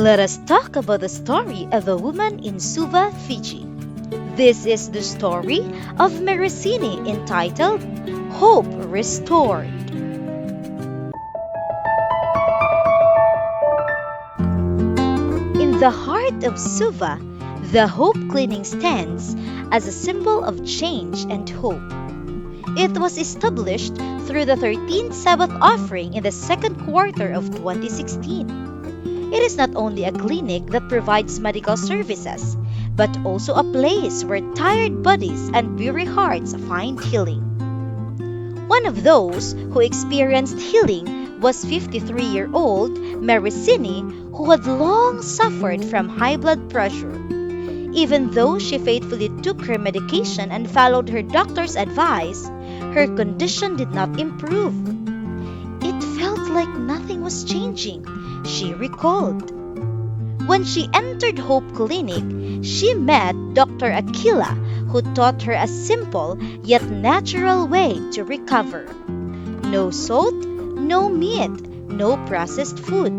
Let us talk about the story of a woman in Suva, Fiji. This is the story of Mereseini entitled Hope Restored. In the heart of Suva, the Hope Clinic stands as a symbol of change and hope. It was established through the 13th Sabbath offering in the second quarter of 2016. It is not only a clinic that provides medical services, but also a place where tired bodies and weary hearts find healing. One of those who experienced healing was 53-year-old Mereseini, who had long suffered from high blood pressure. Even though she faithfully took her medication and followed her doctor's advice, her condition did not improve. It felt like nothing was changing, she recalled. When she entered Hope Clinic, she met Dr. Aquila, who taught her a simple yet natural way to recover. No salt, no meat, no processed food.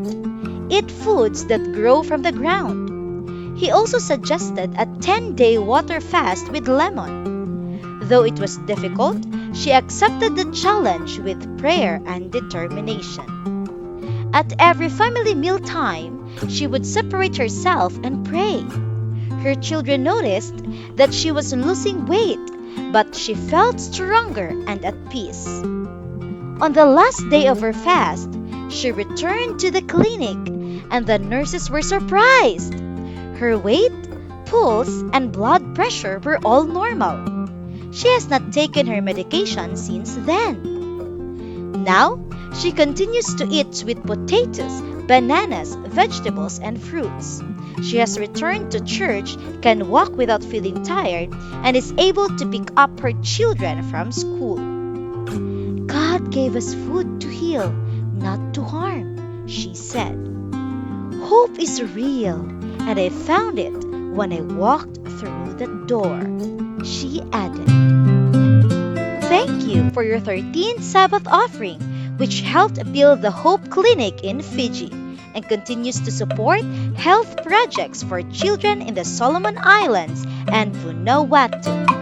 Eat foods that grow from the ground. He also suggested a 10-day water fast with lemon. Though it was difficult, she accepted the challenge with prayer and determination. At every family mealtime, she would separate herself and pray. Her children noticed that she was losing weight, but she felt stronger and at peace. On the last day of her fast, she returned to the clinic, and the nurses were surprised. Her weight, pulse, and blood pressure were all normal. She has not taken her medication since then. Now, she continues to eat sweet potatoes, bananas, vegetables, and fruits. She has returned to church, can walk without feeling tired, and is able to pick up her children from school. God gave us food to heal, not to harm, she said. Hope is real, and I found it when I walked through the door, she added. Thank you for your 13th Sabbath offering, which helped build the Hope Clinic in Fiji and continues to support health projects for children in the Solomon Islands and Vanuatu.